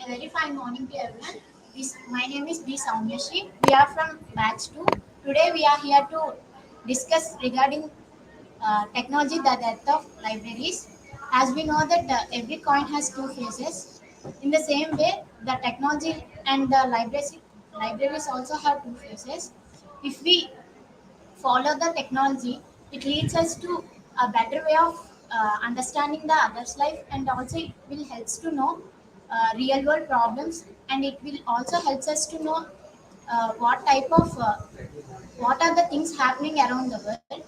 Very fine morning to everyone. My name is B. Soumyashri. We are from batch 2. Today we are here to discuss regarding technology, the death of libraries. As we know that every coin has two faces. In the same way, the technology and the libraries also have two faces. If we follow the technology, it leads us to a better way of understanding the other's life, and also it will helps to know real world problems, and it will also helps us to know what are the things happening around the world.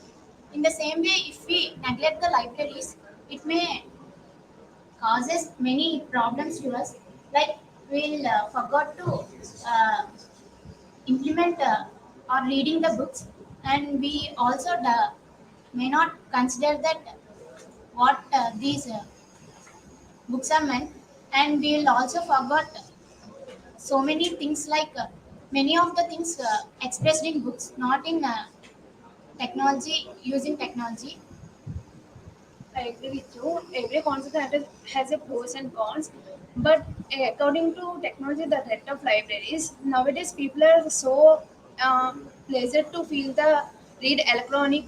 In the same way, if we neglect the libraries, it may causes many problems to us, like we'll forgot to uh, implement or reading the books, and we also may not consider that what these books are meant, and we'll also forgot so many things, like many of the things expressed in books, not in technology, using technology. I agree with you. Every concept has a pros and cons. But according to technology, the threat of libraries, nowadays people are so pleased to feel the read electronic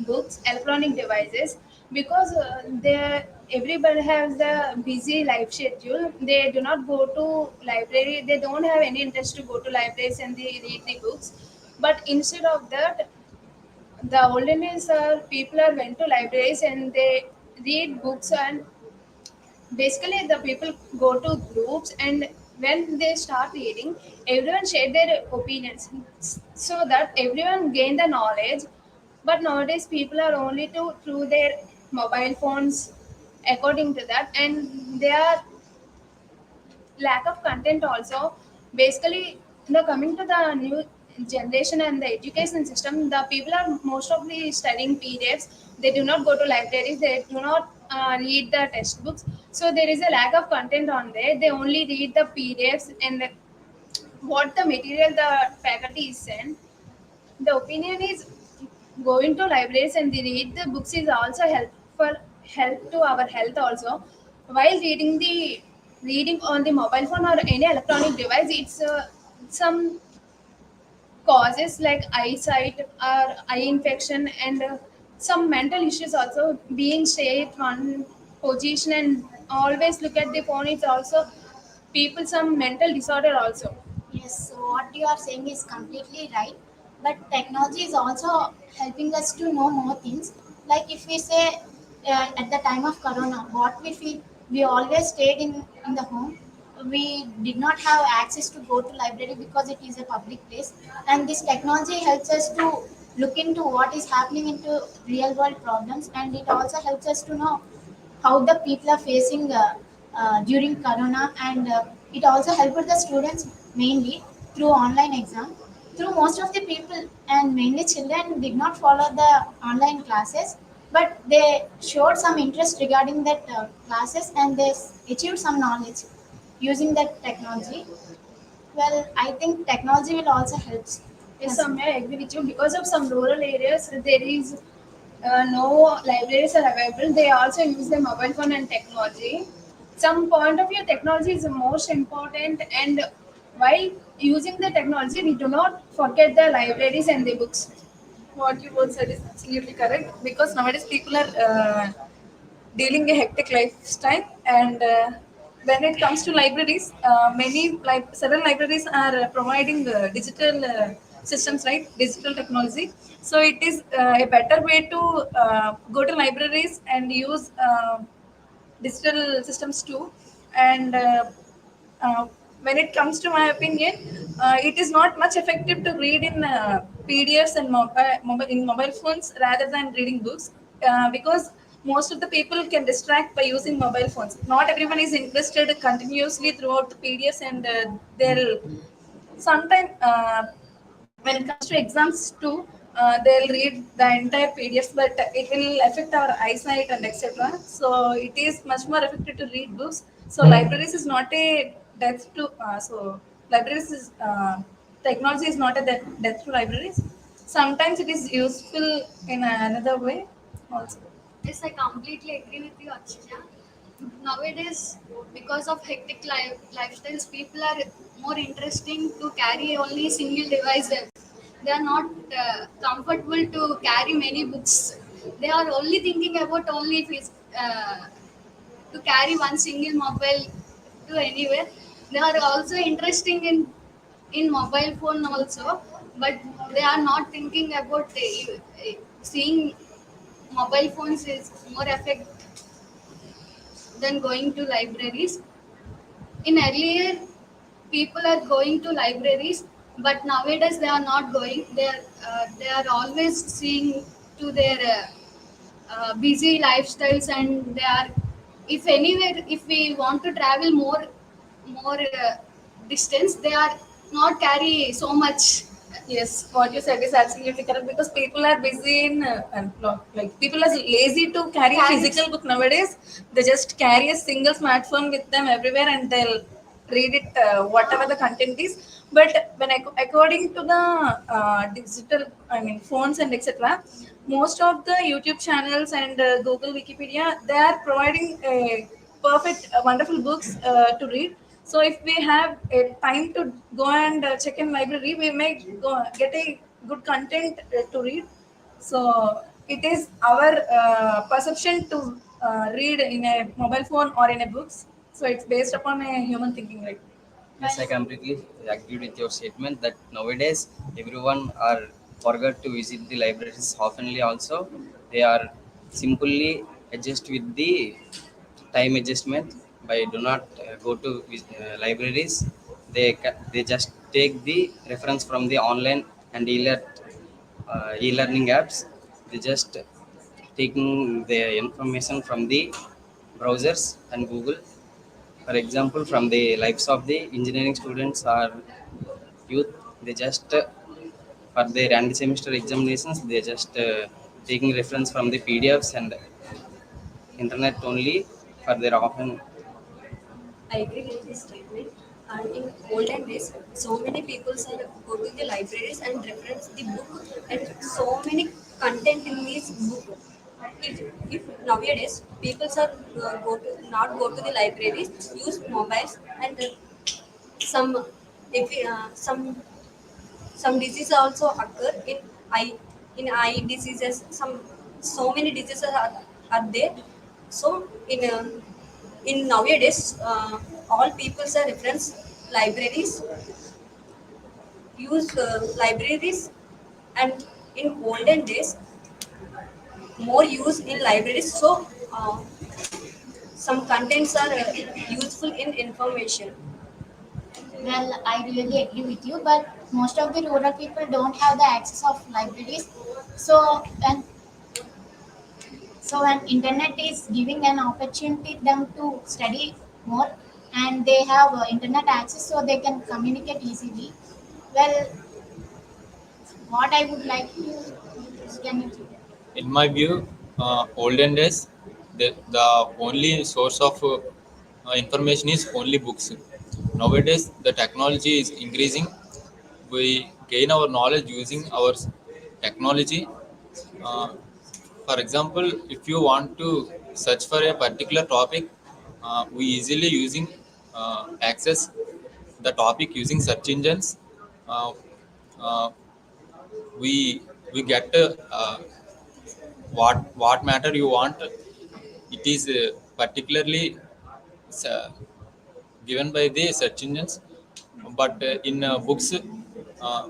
books, electronic devices, because everybody has the busy life schedule. They do not go to library. They don't have any interest to go to libraries and they read the books. But instead of that, the olden days people are went to libraries and they read books, and basically the people go to groups, and when they start reading, everyone share their opinions so that everyone gain the knowledge. But nowadays people are only to through their mobile phones according to that, and they are lack of content also. Basically, the coming to the new generation and the education system, the people are most of the studying PDFs. They do not go to libraries. They do not read the textbooks. So there is a lack of content on there. They only read the PDFs and what the material the faculty is sent. The opinion is going to libraries and they read the books is also help to our health also. While reading on the mobile phone or any electronic device, it's some causes like eyesight or eye infection, and some mental issues also. Being stay at one position and always look at the phone, it's also people some mental disorder also. Yes, so what you are saying is completely right. But technology is also helping us to know more things. Like if we say at the time of Corona, what we feel, we always stayed in the home. We did not have access to go to library because it is a public place. And this technology helps us to look into what is happening into real world problems, and it also helps us to know how the people are facing during corona, and it also helped the students mainly through online exam. Through most of the people and mainly children did not follow the online classes, but they showed some interest regarding that classes, and they achieved some knowledge using that technology. Well, I think technology will also help Yes, us. Samya, I agree with you. Because of some rural areas, there is no libraries are available. They also use the mobile phone and technology. Some point of view, technology is the most important, and while using the technology, we do not forget the libraries and the books. What you both said is absolutely correct, because nowadays people are dealing a hectic lifestyle, and when it comes to libraries, several libraries are providing digital systems, right? Digital technology. So it is a better way to go to libraries and use digital systems too. And uh, when it comes to my opinion, it is not much effective to read in PDFs and in mobile phones rather than reading books, because most of the people can distract by using mobile phones. Not everyone is interested continuously throughout the PDFs, and they'll sometimes when it comes to exams too, they'll read the entire PDFs, but it will affect our eyesight and etc. So it is much more effective to read books. So libraries is not a death to libraries is technology is not a death to libraries. Sometimes it is useful in another way also. Yes, I completely agree with you, Akshaya. Nowadays, because of hectic lifestyles, people are more interesting to carry only single devices. They are not comfortable to carry many books. They are only thinking about only to carry one single mobile to anywhere. They are also interesting in mobile phone also, but they are not thinking about seeing mobile phones is more effect than going to libraries. In earlier, people are going to libraries, but nowadays they are not going. They are always seeing to their busy lifestyles, and they are, if anywhere, if we want to travel more distance, they are not carry so much. Yes, what you said is absolutely correct because people are busy in like people are lazy to carry a Carry physical book nowadays. They just carry a single smartphone with them everywhere and they'll read it whatever the content is. But when according to the digital, I mean phones and etc., most of the YouTube channels and Google Wikipedia they are providing perfect, wonderful books to read. So if we have a time to go and check in library, we may go get a good content to read. So it is our perception to read in a mobile phone or in a books. So it's based upon a human thinking, right? Yes, I completely agree with your statement that nowadays everyone are forgot to visit the libraries oftenly. Also, they are simply adjust with the time adjustment by do not go to libraries. They just take the reference from the online and e-learning apps. They just taking the information from the browsers and Google. For example, from the lives of the engineering students or youth, they just for their end semester examinations, they just taking reference from the PDFs and internet only for their often. I agree with this statement. And in olden days, so many people are go to the libraries and reference the book, and so many content in this book. If nowadays people are not go to the libraries, use mobiles and some if some diseases also occur eye eye diseases. So many diseases are there. So in nowadays, all people are reference libraries, use libraries, and in olden days, more use in libraries. So some contents are useful in information. Well, I really agree with you, but most of the rural people don't have the access of libraries. So when internet is giving an opportunity them to study more, and they have internet access, so they can communicate easily. Well, what I would like to can you In my view, olden days, the only source of information is only books. Nowadays, the technology is increasing. We gain our knowledge using our technology. Uh, for example, if you want to search for a particular topic, we easily using access the topic using search engines. Uh, uh, we get what matter you want. It is particularly uh, given by the search engines, but in books uh,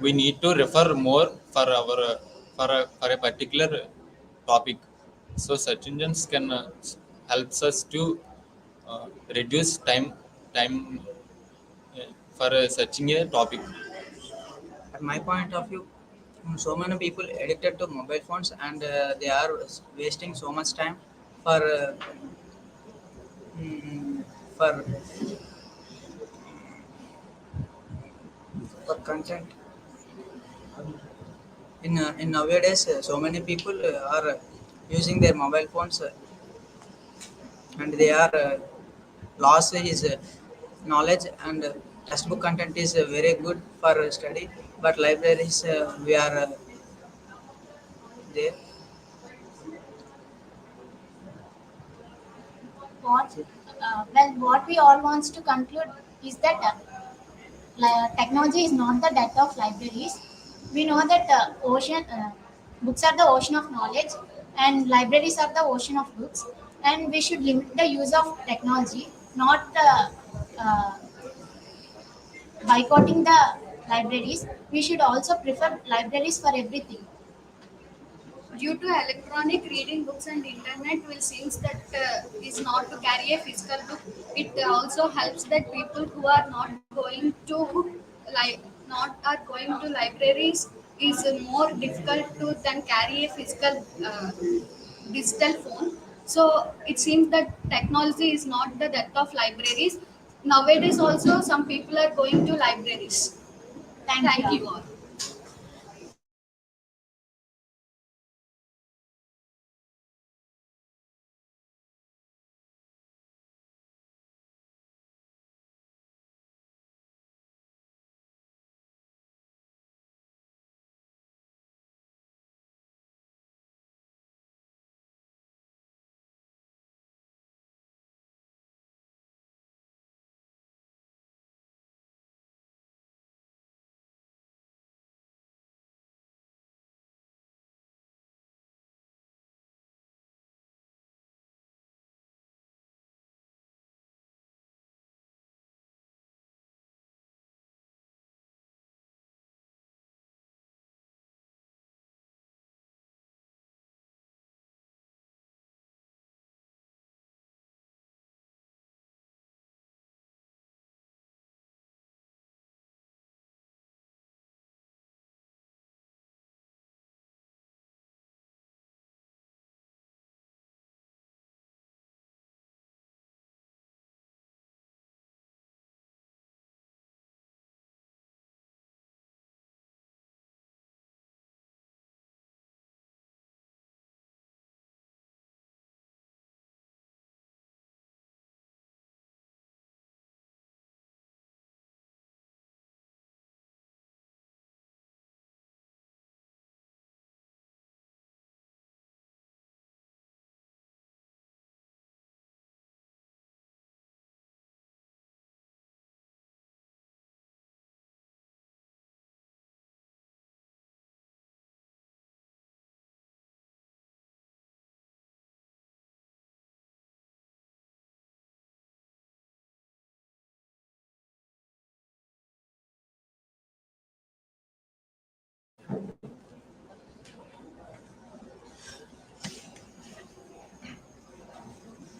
we need to refer more for our for a particular topic. So search engines can helps us to reduce time for searching a topic. At my point of view, so many people addicted to mobile phones and they are wasting so much time for mm, for for content. In nowadays, so many people are using their mobile phones and they are loss is knowledge and textbook content is very good for study, but libraries we are there. What what we all wants to conclude is that technology is not the death of libraries. We know that books are the ocean of knowledge, and libraries are the ocean of books. And we should limit the use of technology, not uh, boycotting the libraries. We should also prefer libraries for everything. Due to electronic reading books and internet will seems that is not to carry a physical book. It also helps that people who are not going to not are going to libraries is more difficult to than carry a physical digital phone. So it seems that technology is not the death of libraries. Nowadays also some people are going to libraries. Thank Thank you you. all.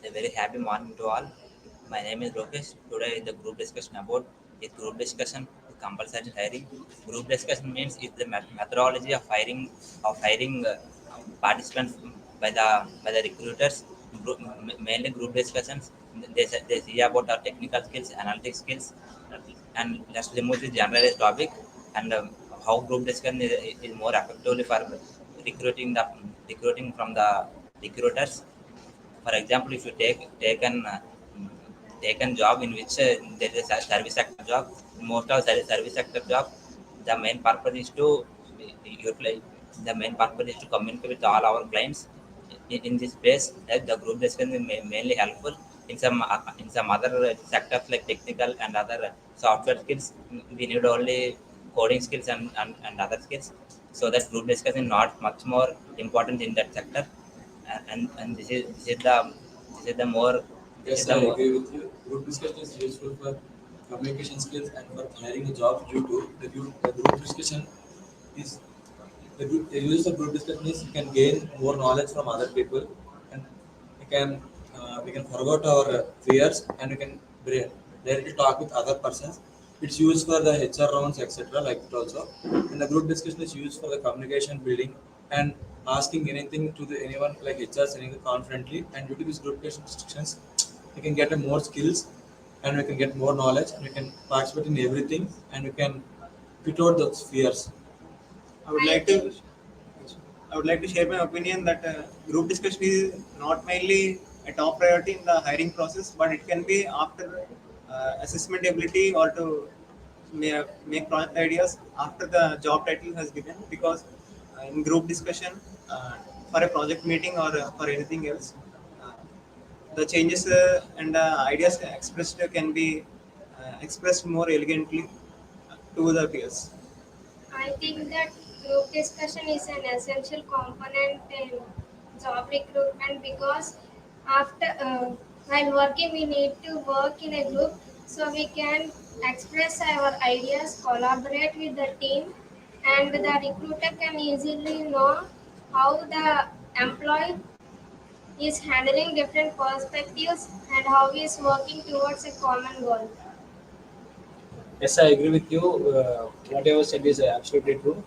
A very happy morning to all. My name is Lokesh. Today is the group discussion about is group discussion compulsory hiring. Group discussion means it's the methodology of hiring participants by the recruiters. Mainly group discussions. They see about our technical skills, analytic skills, and let's remove the generalized topic and how group discussion is more effectively for recruiting the recruiting from the recruiters. For example, if you taken job in which there is a service sector job, most of service sector job, the main purpose is to utilize. The main purpose is to communicate with all our clients. In this space, the group discussion is mainly helpful. In some other sectors like technical and other software skills, we need only coding skills and other skills. So that group discussion is not much more important in that sector, and this is the more this is Yes, the I more agree with you. Group discussion is useful for communication skills and for hiring a job due to the group discussion is the use of group discussion is you can gain more knowledge from other people, and we can forget our fears, and we can directly talk with other persons. It's used for the HR rounds, etc. Like it also, and the group discussion is used for the communication building and asking anything to anyone like HR anything confidently. And due to these group discussions, we can get a more skills, and we can get more knowledge, and we can participate in everything, and we can put out those fears. I would like to I would like to share my opinion that group discussion is not mainly a top priority in the hiring process, but it can be after assessment ability or to make project ideas after the job title has given. Because in group discussion for a project meeting or for anything else, uh, the changes and ideas expressed can be expressed more elegantly to the peers. I think that group discussion is an essential component in job recruitment because after while working we need to work in a group so we can express our ideas, collaborate with the team, and the recruiter can easily know how the employee is handling different perspectives and how he is working towards a common goal. Yes, I agree with you. Whatever said is absolutely true.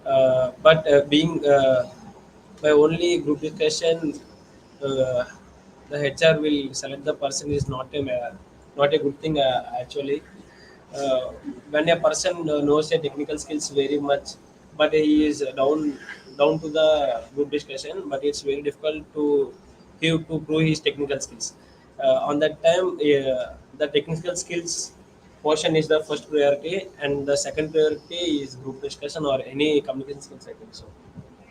But being by only group discussion, uh, the HR will select the person is not a good thing actually. Uh, when a person knows a technical skills very much, but he is down to the group discussion, but it's very difficult to him to prove his technical skills. On that time, the technical skills portion is the first priority, and the second priority is group discussion or any communication skills. I think so.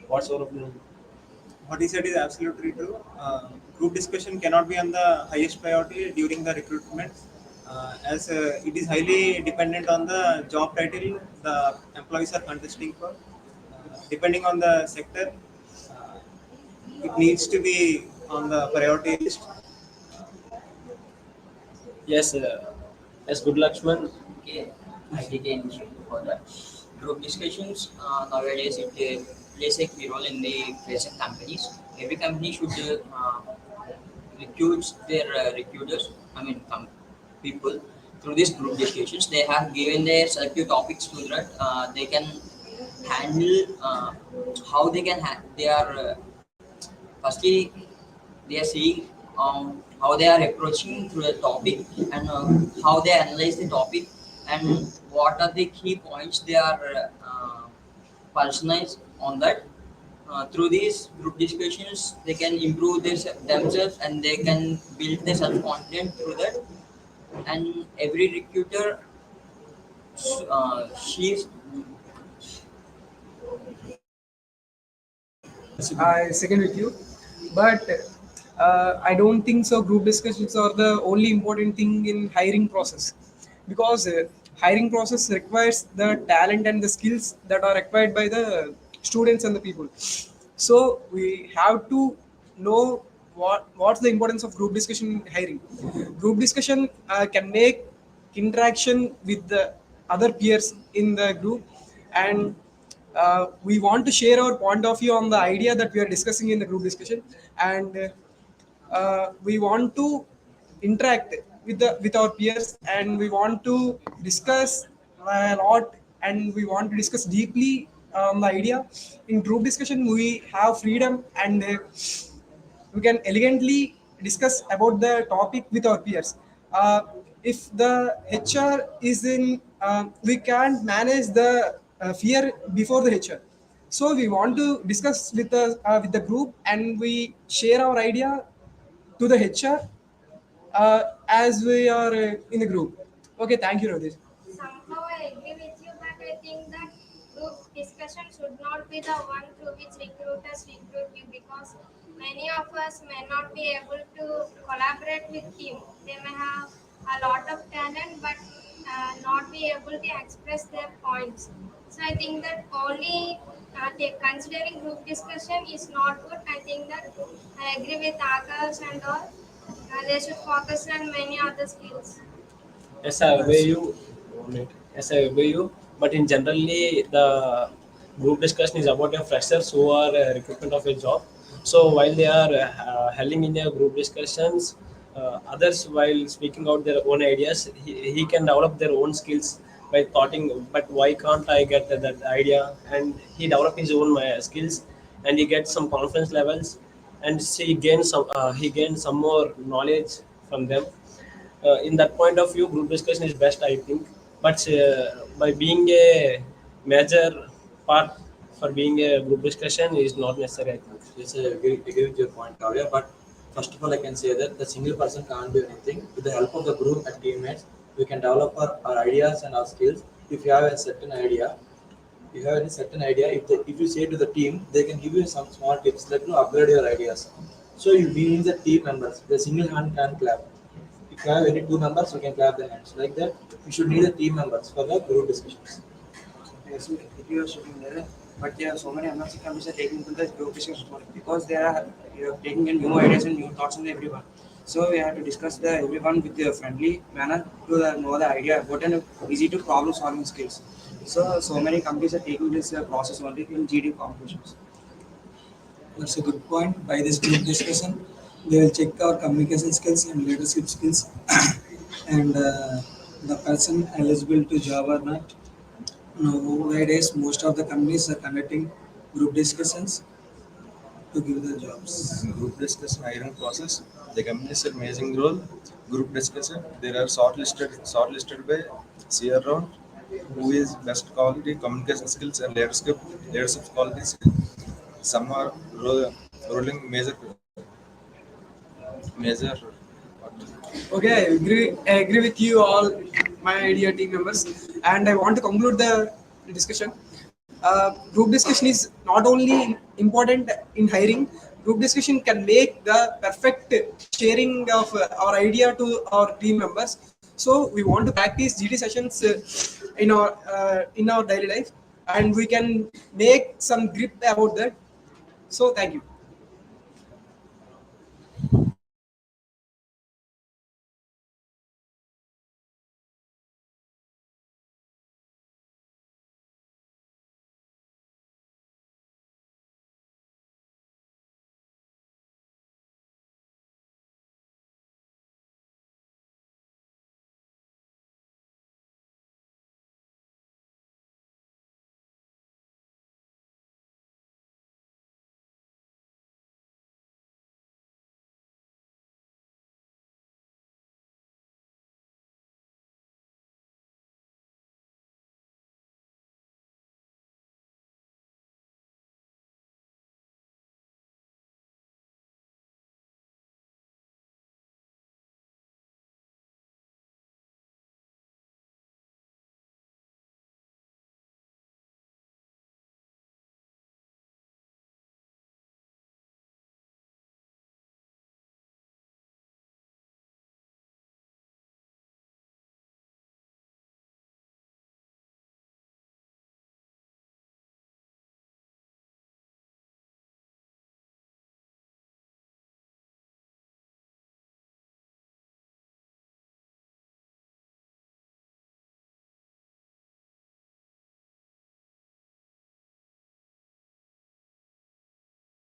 What's your opinion? What he said is absolutely true. Group discussion cannot be on the highest priority during the recruitment, as it is highly dependent on the job title the employees are contesting for. Depending on the sector, uh, it needs to be on the priority list. Yes, yes. Good, Lakshman. Okay, I take the initiative for that. Group discussions nowadays it plays a key role in the present companies. Every company should recruit their recruiters. I mean, people through these group discussions. They have given their selective topics to that they can handle how they can they are firstly they are seeing how they are approaching through the topic and how they analyze the topic and what are the key points they are personalized on that. Through these group discussions, they can improve themselves and they can build their self confidence through that. And every recruiter, she's I second with you, but I don't think so. Group discussions are the only important thing in hiring process, because hiring process requires the talent and the skills that are required by the students and the people. So we have to know what's the importance of group discussion in hiring. Group discussion can make interaction with the other peers in the group, and we want to share our point of view on the idea that we are discussing in the group discussion, and we want to interact with our peers, and we want to discuss a lot, and we want to discuss deeply on the idea. In group discussion we have freedom, and we can elegantly discuss about the topic with our peers. If the HR is in, we can't manage the fear before the HR. So we want to discuss with the group, and we share our idea to the HR as we are in the group. Okay, thank you, Rajesh. Somehow I agree with you, but I think that group discussion should not be the one through which recruiters recruit you because many of us may not be able to collaborate with team. They may have a lot of talent but not be able to express their points. So I think that only considering group discussion is not good. I think that I agree with Akash and all. They should focus on many other skills. Yes, I obey you. One minute. Yes, I obey you. But in generally, the group discussion is about a freshers who are recruitment of a job. So while they are holding in their group discussions, others while speaking out their own ideas, he can develop their own skills by thoughting. But why can't I get that idea? And he develop his own skills, and he gets some confidence levels, and he gains some more knowledge from them. In that point of view, group discussion is best, I think. But by being a major part for being a group discussion is not necessary, I think. Yes, I agree with your point, Kavya. But first of all, I can say that the single person can't do anything. With the help of the group and teammates, we can develop our ideas and our skills. If you have a certain idea, if you have any certain idea, if you say to the team, they can give you some small tips like upgrade your ideas. So we need the team members. The single hand can clap. If you have any two members, you can clap the hands. Like that, you should need the team members for the group discussions. Yes, you are sitting there, but there are so many MNC companies are taking into the group discussion because they are taking in new ideas and new thoughts on everyone. So we have to discuss the everyone with a friendly manner to know the idea about and easy to problem solving skills. So many companies are taking this process only in GD competitions. That's a good point. By this group discussion, they will check our communication skills and leadership skills, and the person eligible to job or not. Nowadays, most of the companies are conducting group discussions to give the jobs. Group discussion hiring process. The companies are amazing role. Group discussion. There are shortlisted by CR round. Who is best quality communication skills and leadership qualities. Some are rolling major. Okay, I agree with you all, my idea team members, and I want to conclude the discussion. Group discussion is not only important in hiring. Group discussion can make the perfect sharing of our idea to our team members. So we want to practice GD sessions in our daily life, and we can make some grip about that. So thank you.